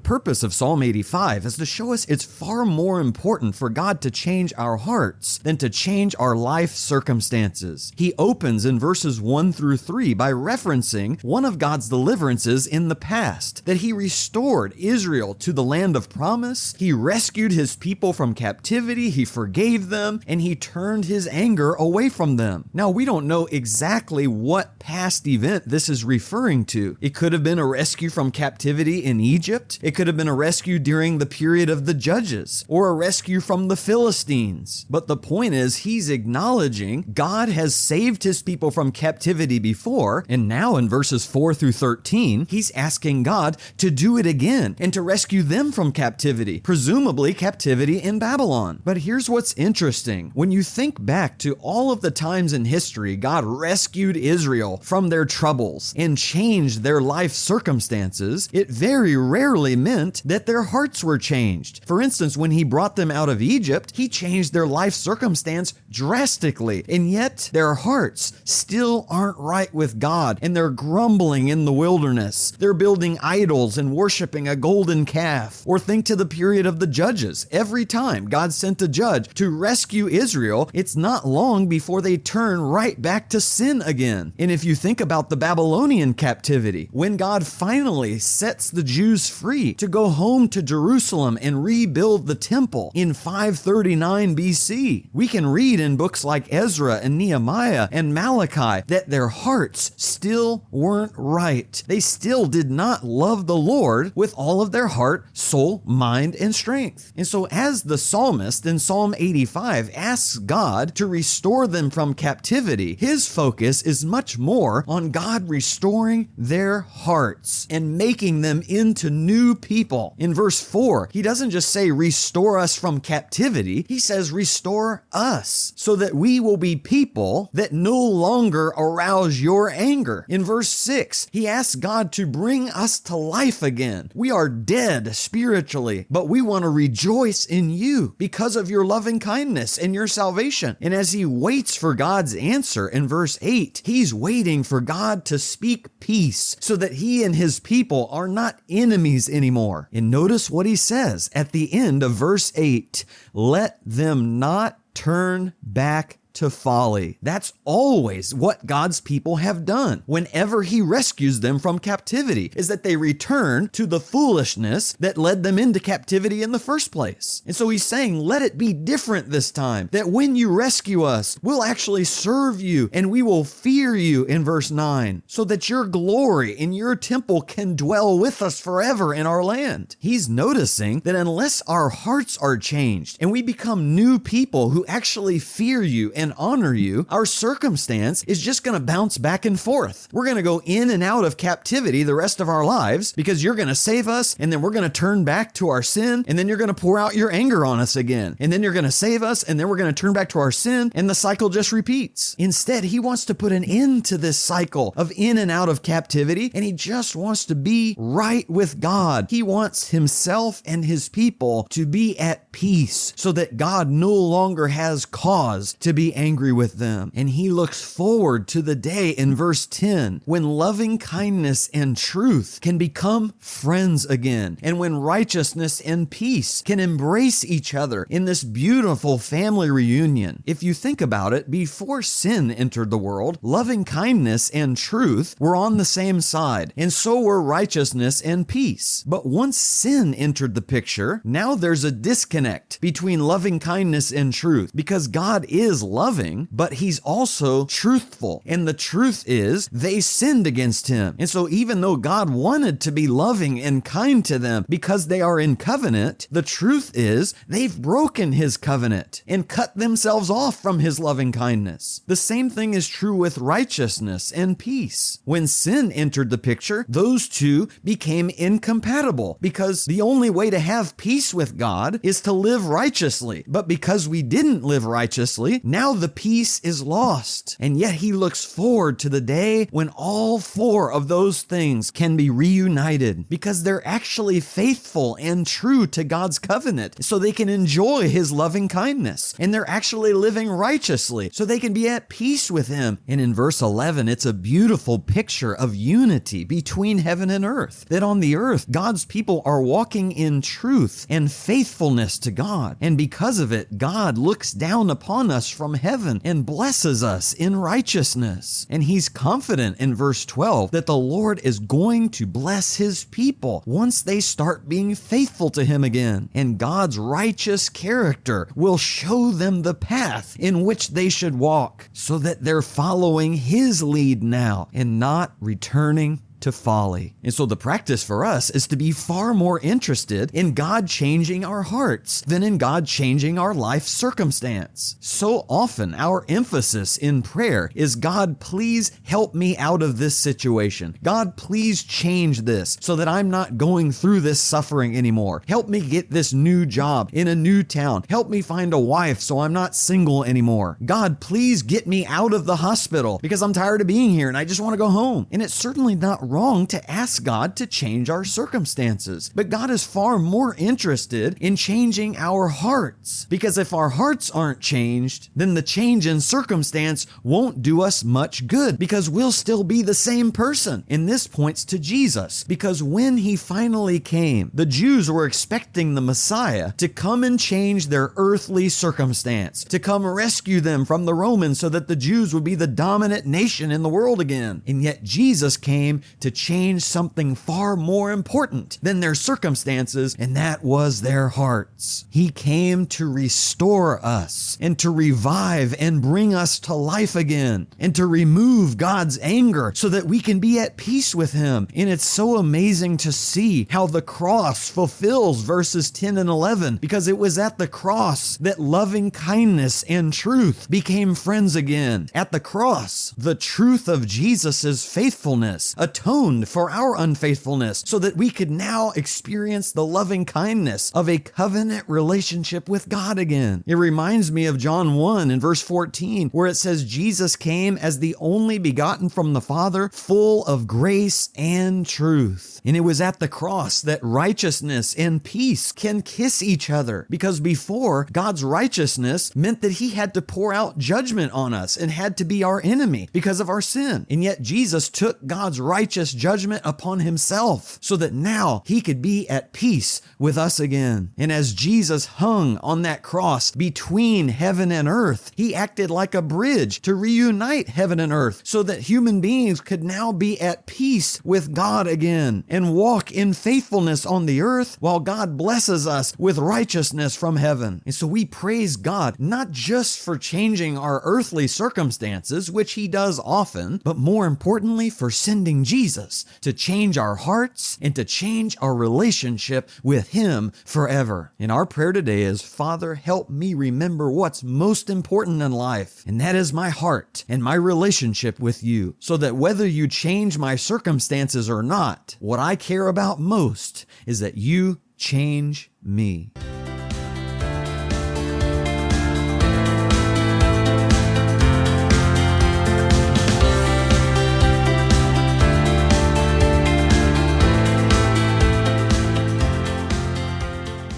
purpose of Psalm 85 is to show us it's far more important for God to change our hearts than to change our life circumstances. He opens in verses 1 through 3 by referencing one of God's deliverances in the past, that He restored Israel to the land of promise, He rescued His people from captivity, He forgave them, and He turned His anger away from them. Now, we don't know exactly what past event this is referring to. It could have been a rescue from captivity in Egypt. It could have been a rescue during the period of the Judges, or a rescue from the Philistines. But the point is, He's acknowledging God has saved His people from captivity before, and now in verses 4 through 13, He's asking God to do it again and to rescue them from captivity, presumably captivity in Babylon. But here's what's interesting. When you think back to all of the times in history God rescued Israel from their troubles and changed their life circumstances, it very rarely meant that their hearts were changed. For instance, when He brought them out of Egypt, He changed their life circumstance drastically, and yet their hearts still aren't right with God, and they're grumbling in the wilderness. They're building idols and worshiping a golden calf. Or think to the period of the Judges. Every time God sent a judge to rescue Israel, it's not long before they turn right back to sin again. And if you think about the Babylonian captivity, when God finally sets the Jews free to go home to Jerusalem and rebuild the temple in 539 BC, we can read in books like Ezra and Nehemiah and Malachi that their hearts still weren't right. They still did not love the Lord with all of their heart, soul, mind, and strength. And so as the psalmist in Psalm 85 asks God to restore them from captivity, his focus is much more on God restoring their hearts and making them into new people. In verse 4, he doesn't just say restore us from captivity, he says restore us so that we will be people that no longer arouse your anger. In verse 6, he asks God to bring us to life again. We are dead spiritually, but we want to rejoice in you because of your loving kindness and your salvation. And as he waits for God's answer in verse 8, he's waiting for God to speak peace so that he and his people are not enemies anymore. And notice what he says at the end of verse 8, let them not turn back to folly. That's always what God's people have done whenever he rescues them from captivity, is that they return to the foolishness that led them into captivity in the first place. And so he's saying, let it be different this time, that when you rescue us, we'll actually serve you and we will fear you in verse 9, so that your glory in your temple can dwell with us forever in our land. He's noticing that unless our hearts are changed and we become new people who actually fear you and honor you, our circumstance is just going to bounce back and forth. We're going to go in and out of captivity the rest of our lives because you're going to save us, and then we're going to turn back to our sin, and then you're going to pour out your anger on us again, and then you're going to save us, and then we're going to turn back to our sin, and the cycle just repeats. Instead, he wants to put an end to this cycle of in and out of captivity, and he just wants to be right with God. He wants himself and his people to be at peace so that God no longer has cause to be angry with them. And he looks forward to the day in verse 10 when loving kindness and truth can become friends again, and when righteousness and peace can embrace each other in this beautiful family reunion. If you think about it, before sin entered the world, loving kindness and truth were on the same side, and so were righteousness and peace. But once sin entered the picture, now there's a disconnect between loving kindness and truth, because God is loving, but he's also truthful. And the truth is they sinned against him. And so even though God wanted to be loving and kind to them because they are in covenant, the truth is they've broken his covenant and cut themselves off from his loving kindness. The same thing is true with righteousness and peace. When sin entered the picture, those two became incompatible because the only way to have peace with God is to live righteously. But because we didn't live righteously, now the peace is lost. And yet he looks forward to the day when all four of those things can be reunited because they're actually faithful and true to God's covenant, so they can enjoy his loving kindness. And they're actually living righteously, so they can be at peace with him. And in verse 11, it's a beautiful picture of unity between heaven and earth. That on the earth, God's people are walking in truth and faithfulness to God. And because of it, God looks down upon us from heaven and blesses us in righteousness. And he's confident in verse 12 that the Lord is going to bless his people once they start being faithful to him again. And God's righteous character will show them the path in which they should walk, so that they're following his lead now and not returning to folly. And so the practice for us is to be far more interested in God changing our hearts than in God changing our life circumstance. So often our emphasis in prayer is, God, please help me out of this situation. God, please change this so that I'm not going through this suffering anymore. Help me get this new job in a new town. Help me find a wife so I'm not single anymore. God, please get me out of the hospital because I'm tired of being here and I just want to go home. And it's certainly not wrong to ask God to change our circumstances, but God is far more interested in changing our hearts, because if our hearts aren't changed, then the change in circumstance won't do us much good, because we'll still be the same person. And this points to Jesus, because when he finally came, the Jews were expecting the Messiah to come and change their earthly circumstance, to come rescue them from the Romans so that the Jews would be the dominant nation in the world again. And yet Jesus came to change something far more important than their circumstances, and that was their hearts. He came to restore us and to revive and bring us to life again and to remove God's anger so that we can be at peace with him. And it's so amazing to see how the cross fulfills verses 10 and 11, because it was at the cross that loving kindness and truth became friends again. At the cross, the truth of Jesus's faithfulness atoned for our unfaithfulness so that we could now experience the loving kindness of a covenant relationship with God again. It reminds me of John 1 in verse 14, where it says Jesus came as the only begotten from the Father, full of grace and truth. And it was at the cross that righteousness and peace can kiss each other, because before, God's righteousness meant that he had to pour out judgment on us and had to be our enemy because of our sin. And yet Jesus took God's righteous judgment upon himself so that now he could be at peace with us again. And as Jesus hung on that cross between heaven and earth, he acted like a bridge to reunite heaven and earth so that human beings could now be at peace with God again and walk in faithfulness on the earth while God blesses us with righteousness from heaven. And so we praise God not just for changing our earthly circumstances, which he does often, but more importantly for sending Jesus to change our hearts and to change our relationship with him forever. And our prayer today is, Father, help me remember what's most important in life, and that is my heart and my relationship with you, so that whether you change my circumstances or not, what I care about most is that you change me.